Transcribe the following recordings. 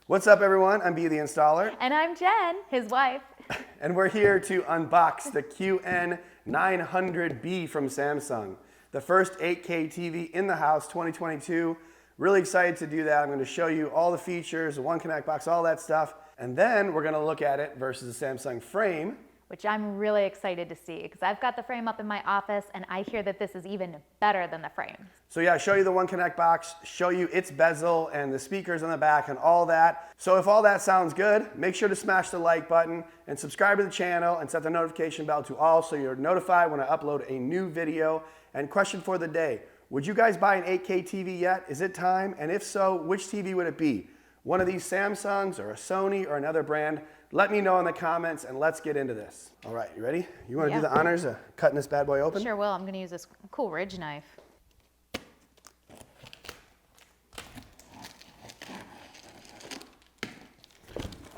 What's up, everyone? I'm B, the installer. And I'm Jen, his wife. And we're here to unbox the QN900B from Samsung. The first 8K TV in the house, 2022. Really excited to do that. I'm going to show you all the features, the One Connect box, all that stuff. And then we're going to look at it versus the Samsung frame. Which I'm really excited to see because I've got the frame up in my office and I hear that this is even better than the frame. So yeah, show you the One Connect box, show you its bezel and the speakers on the back and all that. So if all that sounds good, make sure to smash the like button and subscribe to the channel and set the notification bell to all so you're notified when I upload a new video. And question for the day, would you guys buy an 8K TV yet? Is it time? And if so, which TV would it be? One of these Samsungs or a Sony or another brand? Let me know in the comments and let's get into this. All right, you ready? You want to do the honors of cutting this bad boy open? Sure will. I'm going to use this cool ridge knife.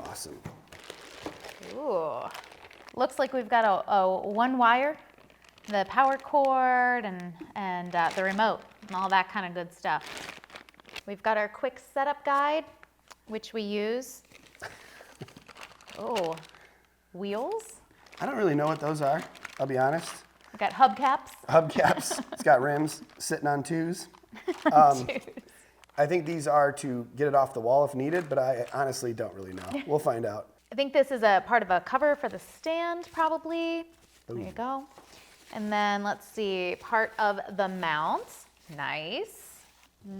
Awesome. Ooh. Looks like we've got a one wire, the power cord and the remote and all that kind of good stuff. We've got our quick setup guide, which we use. Oh, wheels? I don't really know what those are, I'll be honest. We've got hubcaps. Hubcaps. It's got rims sitting on twos. I think these are to get it off the wall if needed, but I honestly don't really know. We'll find out. I think this is a part of a cover for the stand, probably. Ooh. There you go. And then let's see, part of the mount. Nice.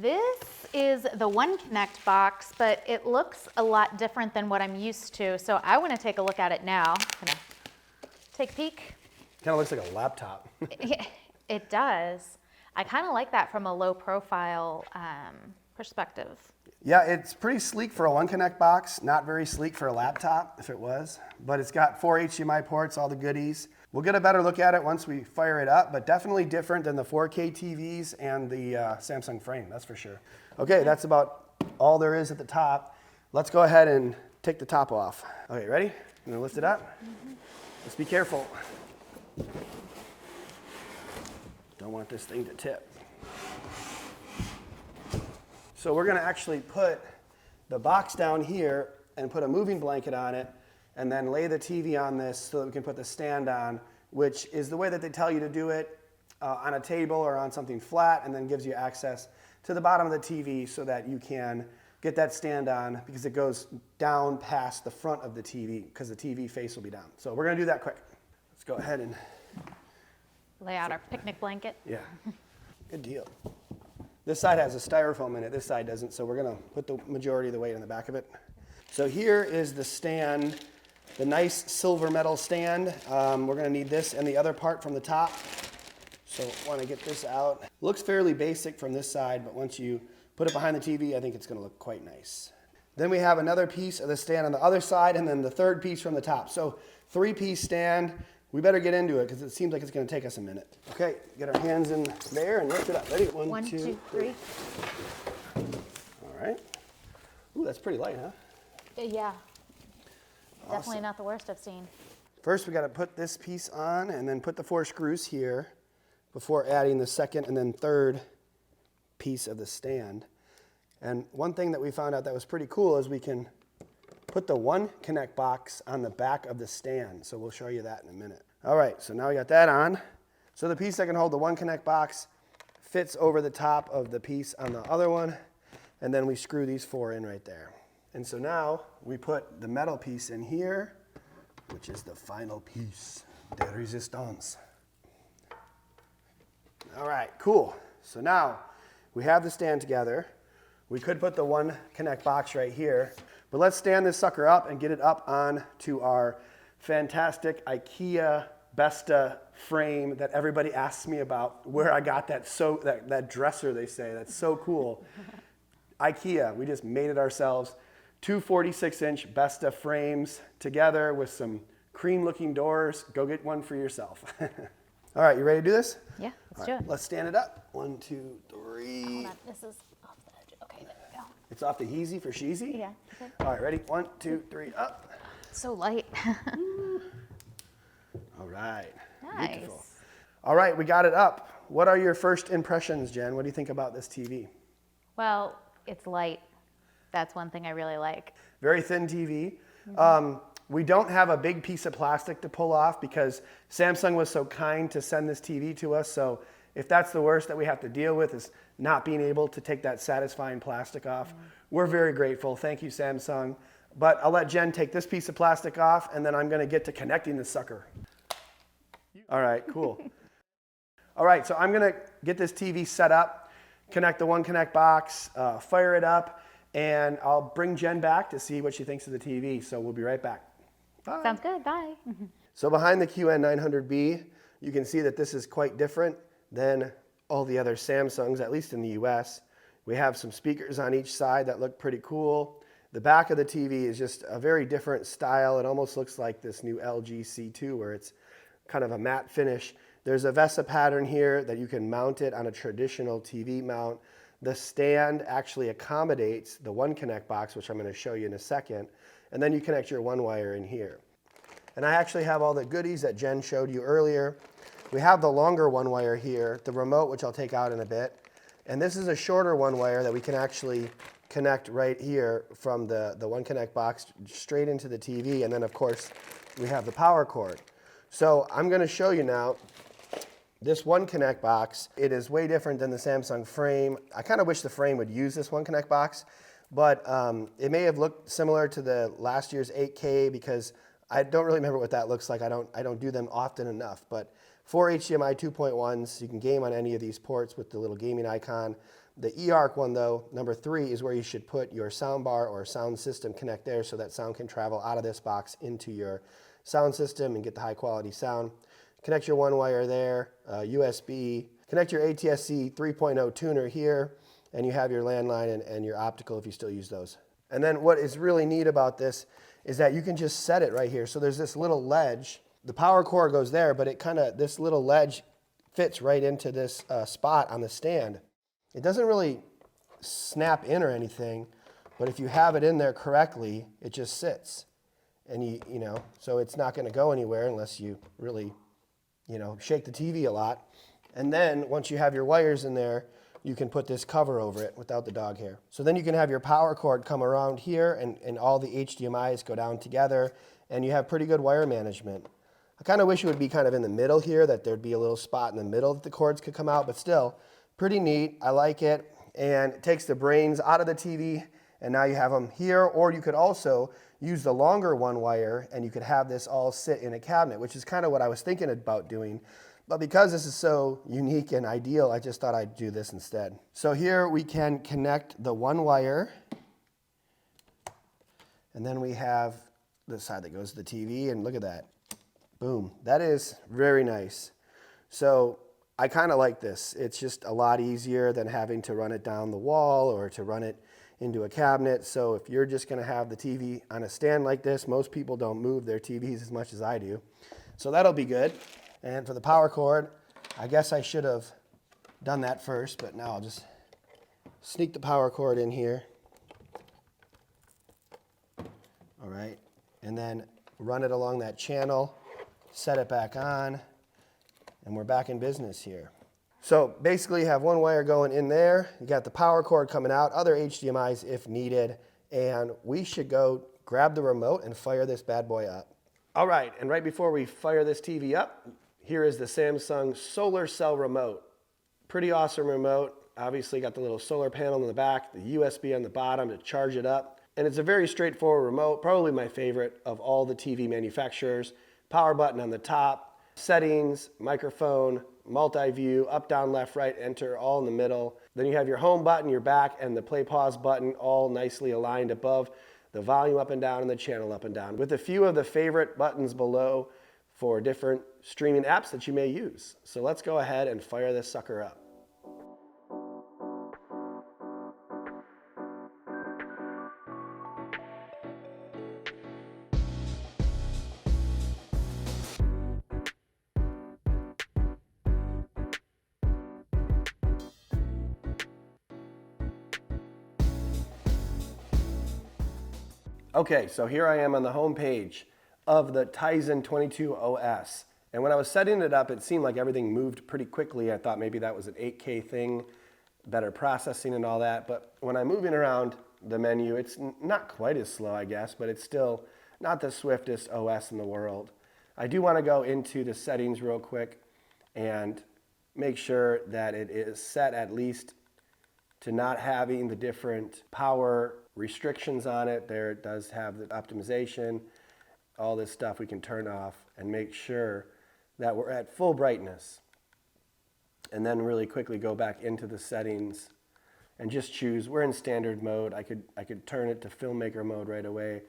This is the One Connect box, but it looks a lot different than what I'm used to. So I want to take a look at it now. I'm gonna take a peek. Kind of looks like a laptop. It does. I kind of like that from a low profile perspective. Yeah, it's pretty sleek for a One Connect box. Not very sleek for a laptop, if it was. But it's got 4 HDMI ports, all the goodies. We'll get a better look at it once we fire it up, but definitely different than the 4K TVs and the Samsung frame, that's for sure. Okay, that's about all there is at the top. Let's go ahead and take the top off. Okay, ready? I'm gonna lift it up. Let's be careful. Don't want this thing to tip. So we're gonna actually put the box down here and put a moving blanket on it and then lay the TV on this so that we can put the stand on, which is the way that they tell you to do it on a table or on something flat, and then gives you access to the bottom of the TV so that you can get that stand on because it goes down past the front of the TV because the TV face will be down. So we're gonna do that quick. Let's go ahead and Lay out our picnic blanket. Yeah, good deal. This side has a styrofoam in it, this side doesn't, so we're gonna put the majority of the weight on the back of it. So here is the stand, the nice silver metal stand. We're gonna need this and the other part from the top. So wanna get this out. Looks fairly basic from this side, but once you put it behind the TV, I think it's gonna look quite nice. Then we have another piece of the stand on the other side and then the third piece from the top. So 3-piece stand. We better get into it because it seems like it's gonna take us a minute. Okay, get our hands in there and lift it up. Ready? One, two, three. All right. Ooh, that's pretty light, huh? Yeah. Awesome. Definitely not the worst I've seen. First, we got to put this piece on and then put the 4 screws here before adding the second and then third piece of the stand. And one thing that we found out that was pretty cool is we can put the One Connect box on the back of the stand. So we'll show you that in a minute. All right, so now we got that on. So the piece that can hold the One Connect box fits over the top of the piece on the other one. And then we screw these 4 in right there. And so now we put the metal piece in here, which is the final piece, de resistance. All right, cool. So now we have the stand together. We could put the One Connect box right here, but let's stand this sucker up and get it up on to our fantastic IKEA Besta frame that everybody asks me about where I got that dresser, they say. That's so cool. IKEA, we just made it ourselves. 2 46-inch Besta frames together with some cream-looking doors. Go get one for yourself. All right, you ready to do this? Yeah, let's do it. Let's stand it up. 1, 2, 3. Hold on, this is off the edge. Okay, there we go. It's off the heezy for sheezy? Yeah. Okay. All right, ready? 1, 2, 3, up. So light. All right. Nice. Beautiful. All right, we got it up. What are your first impressions, Jen? What do you think about this TV? Well, it's light. That's one thing I really like. Very thin TV. We don't have a big piece of plastic to pull off because Samsung was so kind to send this TV to us. So if that's the worst that we have to deal with is not being able to take that satisfying plastic off, we're very grateful. Thank you, Samsung. But I'll let Jen take this piece of plastic off, and then I'm going to get to connecting the sucker. All right, cool. All right, so I'm going to get this TV set up, connect the One Connect box, fire it up, and I'll bring Jen back to see what she thinks of the TV. So we'll be right back. Bye. Sounds good. Bye. So behind the QN900B, you can see that this is quite different than all the other Samsungs, at least in the US. We have some speakers on each side that look pretty cool. The back of the TV is just a very different style. It almost looks like this new LG C2 where it's kind of a matte finish. There's a VESA pattern here that you can mount it on a traditional TV mount. The stand actually accommodates the One Connect box, which I'm going to show you in a second. And then you connect your one wire in here. And I actually have all the goodies that Jen showed you earlier. We have the longer one wire here, the remote, which I'll take out in a bit. And this is a shorter one wire that we can actually connect right here from the One Connect box straight into the TV. And then, of course, we have the power cord. So I'm going to show you now this One Connect box. It is way different than the Samsung frame. I kind of wish the frame would use this One Connect box, but it may have looked similar to the last year's 8K because I don't really remember what that looks like. I don't do them often enough, but 4 HDMI 2.1s, you can game on any of these ports with the little gaming icon. The eARC one though, number 3, is where you should put your sound bar or sound system connect there so that sound can travel out of this box into your sound system and get the high quality sound. Connect your one wire there, USB, connect your ATSC 3.0 tuner here, and you have your landline and your optical if you still use those. And then what is really neat about this is that you can just set it right here. So there's this little ledge. The power cord goes there, but this little ledge fits right into this spot on the stand. It doesn't really snap in or anything, but if you have it in there correctly, it just sits. And so it's not going to go anywhere unless you really, shake the TV a lot. And then once you have your wires in there, you can put this cover over it without the dog hair. So then you can have your power cord come around here and all the HDMIs go down together and you have pretty good wire management. I kind of wish it would be kind of in the middle here, that there'd be a little spot in the middle that the cords could come out, but still pretty neat. I like it, and it takes the brains out of the TV and now you have them here, or you could also use the longer one wire and you could have this all sit in a cabinet, which is kind of what I was thinking about doing. But because this is so unique and ideal, I just thought I'd do this instead. So here we can connect the one wire, and then we have the side that goes to the TV, and look at that. Boom. That is very nice. So I kind of like this. It's just a lot easier than having to run it down the wall or to run it into a cabinet. So if you're just going to have the TV on a stand like this, most people don't move their TVs as much as I do. So that'll be good. And for the power cord, I guess I should have done that first, but now I'll just sneak the power cord in here. All right, and then run it along that channel, set it back on, and we're back in business here. So basically you have one wire going in there, you got the power cord coming out, other HDMIs if needed, and we should go grab the remote and fire this bad boy up. All right, and right before we fire this TV up, here is the Samsung solar cell remote. Pretty awesome remote. Obviously got the little solar panel in the back, the USB on the bottom to charge it up. And it's a very straightforward remote, probably my favorite of all the TV manufacturers. Power button on the top, settings, microphone, multi-view, up, down, left, right, enter, all in the middle. Then you have your home button, your back, and the play pause button all nicely aligned above, the volume up and down and the channel up and down, with a few of the favorite buttons below for different streaming apps that you may use. So let's go ahead and fire this sucker up. Okay, so here I am on the home page of the Tizen 22OS. And when I was setting it up, it seemed like everything moved pretty quickly. I thought maybe that was an 8K thing, better processing and all that. But when I'm moving around the menu. It's not quite as slow, I guess, but it's still not the swiftest OS in the world. I do want to go into the settings real quick and make sure that it is set at least to not having the different power restrictions on it. There it does have the optimization, all this stuff we can turn off, and make sure that we're at full brightness. And then really quickly go back into the settings and just choose, we're in standard mode. I could turn it to filmmaker mode right away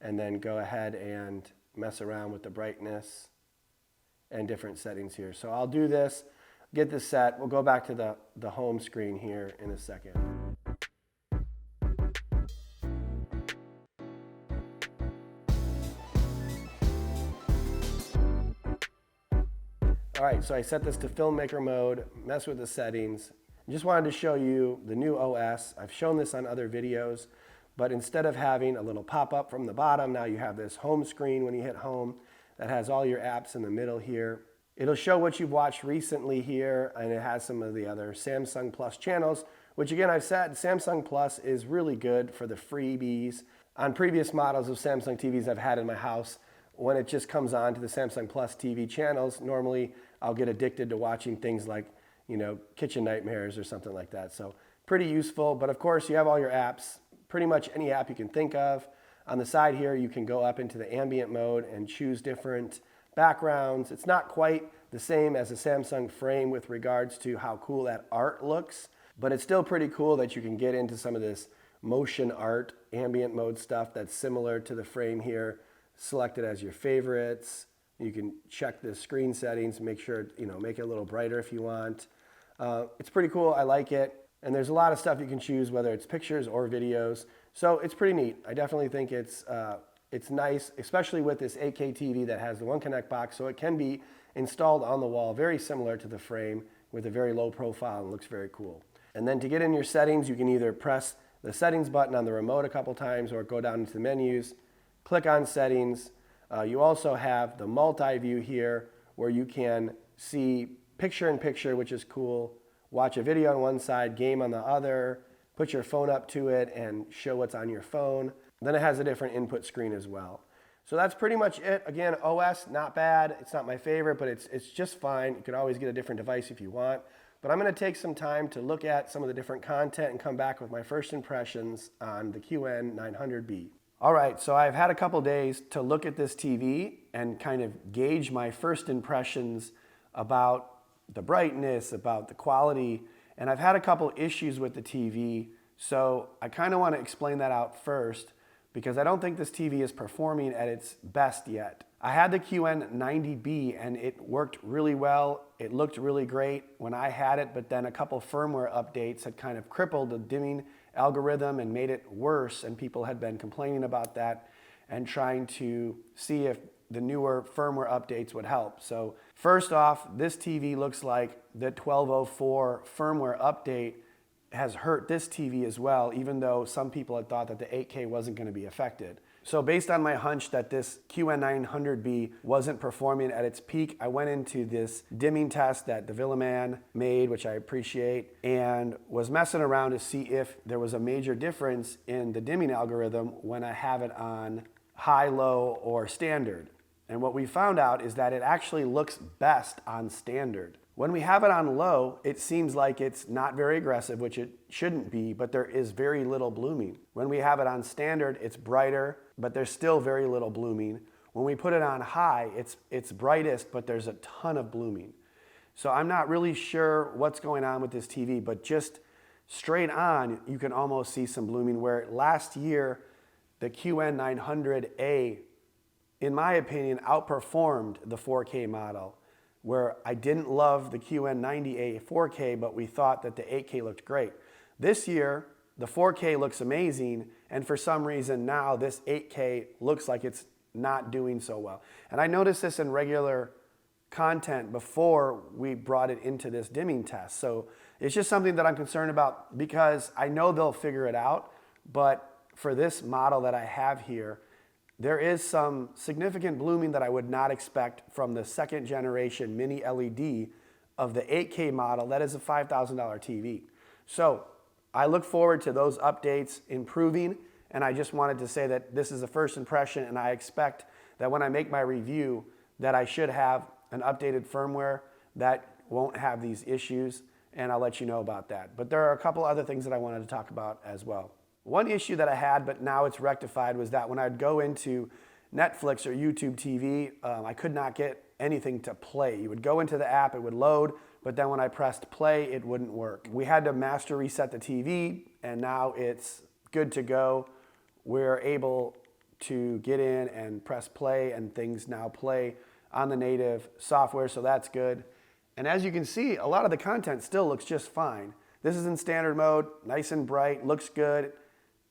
and then go ahead and mess around with the brightness and different settings here. So I'll do this, get this set. We'll go back to the home screen here in a second. All right, so I set this to filmmaker mode, mess with the settings. Just wanted to show you the new OS. I've shown this on other videos, but instead of having a little pop-up from the bottom, now you have this home screen when you hit home that has all your apps in the middle here. It'll show what you've watched recently here, and it has some of the other Samsung Plus channels, which again, I've said Samsung Plus is really good for the freebies. On previous models of Samsung TVs I've had in my house, when it just comes on to the Samsung Plus TV channels, normally I'll get addicted to watching things like, you know, Kitchen Nightmares or something like that. So pretty useful, but of course you have all your apps, pretty much any app you can think of. On the side here, you can go up into the ambient mode and choose different backgrounds. It's not quite the same as a Samsung frame with regards to how cool that art looks, but it's still pretty cool that you can get into some of this motion art, ambient mode stuff that's similar to the frame here. Select it as your favorites. You can check the screen settings, make sure, you know, make it a little brighter if you want. It's pretty cool, I like it. And there's a lot of stuff you can choose, whether it's pictures or videos. So it's pretty neat. I definitely think it's nice, especially with this 8K TV that has the One Connect box, so it can be installed on the wall, very similar to the frame with a very low profile and looks very cool. And then to get in your settings, you can either press the settings button on the remote a couple times or go down into the menus, click on settings. You also have the multi-view here where you can see picture-in-picture, which is cool, watch a video on one side, game on the other, put your phone up to it and show what's on your phone. Then it has a different input screen as well. So that's pretty much it. Again, OS, not bad. It's not my favorite, but it's just fine. You can always get a different device if you want. But I'm going to take some time to look at some of the different content and come back with my first impressions on the QN900B. All right, so I've had a couple days to look at this TV and kind of gauge my first impressions about the brightness, about the quality, and I've had a couple issues with the TV, so I kind of want to explain that out first because I don't think this TV is performing at its best yet. I had the QN90B and it worked really well. It looked really great when I had it, but then a couple firmware updates had kind of crippled the dimming algorithm and made it worse, and people had been complaining about that and trying to see if the newer firmware updates would help. So first off, this TV looks like the 1204 firmware update has hurt this TV as well, even though some people had thought that the 8K wasn't going to be affected. So based on my hunch that this QN900B wasn't performing at its peak, I went into this dimming test that the Villaman made, which I appreciate, and was messing around to see if there was a major difference in the dimming algorithm when I have it on high, low, or standard. And what we found out is that it actually looks best on standard. When we have it on low, it seems like it's not very aggressive, which it shouldn't be, but there is very little blooming. When we have it on standard, it's brighter, but there's still very little blooming. When we put it on high, it's brightest, but there's a ton of blooming. So I'm not really sure what's going on with this TV, but just straight on, you can almost see some blooming, where last year, the QN900A, in my opinion, outperformed the 4K model, where I didn't love the QN90A 4K, but we thought that the 8K looked great. This year, the 4K looks amazing, and for some reason now this 8K looks like it's not doing so well. And I noticed this in regular content before we brought it into this dimming test. So it's just something that I'm concerned about because I know they'll figure it out, but for this model that I have here, there is some significant blooming that I would not expect from the second generation mini LED of the 8K model. That is a $5,000 TV. So I look forward to those updates improving, and I just wanted to say that this is a first impression, and I expect that when I make my review that I should have an updated firmware that won't have these issues, and I'll let you know about that. But there are a couple other things that I wanted to talk about as well. One issue that I had, but now it's rectified, was that when I'd go into Netflix or YouTube TV, I could not get anything to play. You would go into the app, it would load, but then when I pressed play, it wouldn't work. We had to master reset the TV, and now it's good to go. We're able to get in and press play, and things now play on the native software, so that's good. And as you can see, a lot of the content still looks just fine. This is in standard mode, nice and bright, looks good.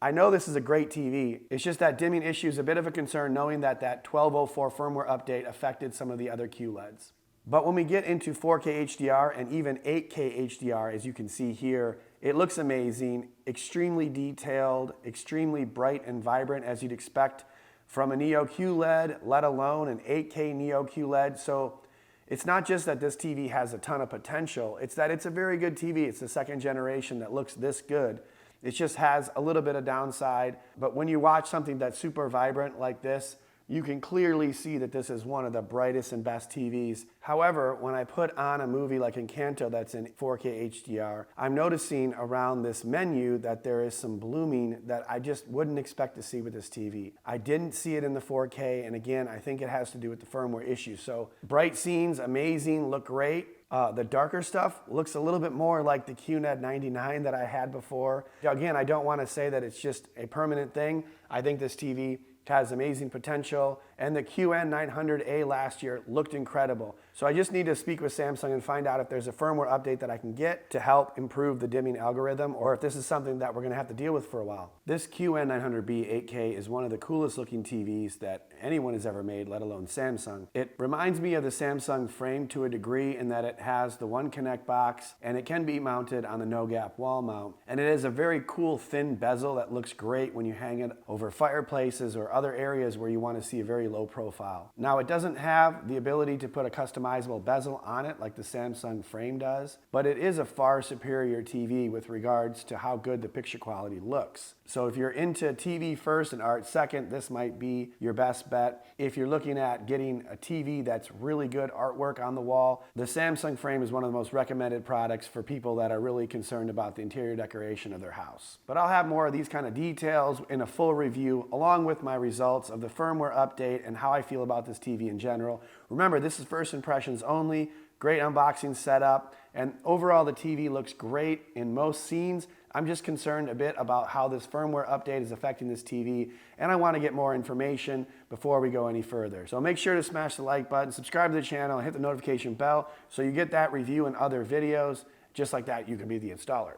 I know this is a great TV. It's just that dimming issue is a bit of a concern, knowing that that 1204 firmware update affected some of the other QLEDs. But when we get into 4K HDR and even 8K HDR, as you can see here, it looks amazing, extremely detailed, extremely bright and vibrant, as you'd expect from a Neo QLED, let alone an 8K Neo QLED. So it's not just that this TV has a ton of potential, it's that it's a very good TV. It's the second generation that looks this good. It just has a little bit of downside, but when you watch something that's super vibrant like this, you can clearly see that this is one of the brightest and best TVs. However, when I put on a movie like Encanto that's in 4K HDR, I'm noticing around this menu that there is some blooming that I just wouldn't expect to see with this TV. I didn't see it in the 4K, and again, I think it has to do with the firmware issue. So bright scenes, amazing, look great. The darker stuff looks a little bit more like the QN900B that I had before. Again, I don't want to say that it's just a permanent thing. I think this TV has amazing potential, and the QN900A last year looked incredible. So I just need to speak with Samsung and find out if there's a firmware update that I can get to help improve the dimming algorithm, or if this is something that we're gonna have to deal with for a while. This QN900B 8K is one of the coolest looking TVs that anyone has ever made, let alone Samsung. It reminds me of the Samsung frame to a degree in that it has the one connect box, and it can be mounted on the no gap wall mount. And it is a very cool thin bezel that looks great when you hang it over fireplaces or other areas where you want to see a very low profile. Now, it doesn't have the ability to put a customizable bezel on it like the Samsung frame does, but it is a far superior TV with regards to how good the picture quality looks. So if you're into TV first and art second, this might be your best bet. If you're looking at getting a TV that's really good artwork on the wall, the Samsung frame is one of the most recommended products for people that are really concerned about the interior decoration of their house. But I'll have more of these kind of details in a full review, along with my results of the firmware update and how I feel about this TV in general. Remember, this is first impressions only. Great unboxing setup, and overall the TV looks great in most scenes. I'm just concerned a bit about how this firmware update is affecting this TV, and I want to get more information before we go any further. So make sure to smash the like button, subscribe to the channel, and hit the notification bell so you get that review and other videos. Just like that, you can be the installer.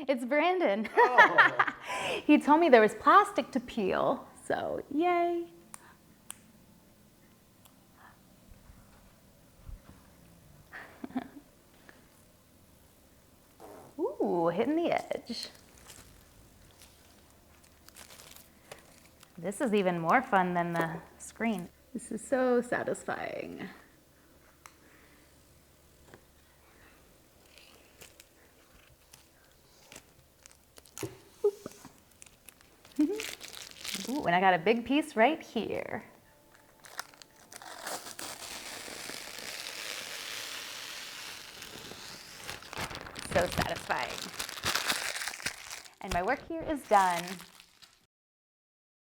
It's Brandon. Oh. He told me there was plastic to peel, so yay. Ooh, hitting the edge. This is even more fun than the screen. This is so satisfying. Ooh, and I got a big piece right here. So satisfying. And my work here is done.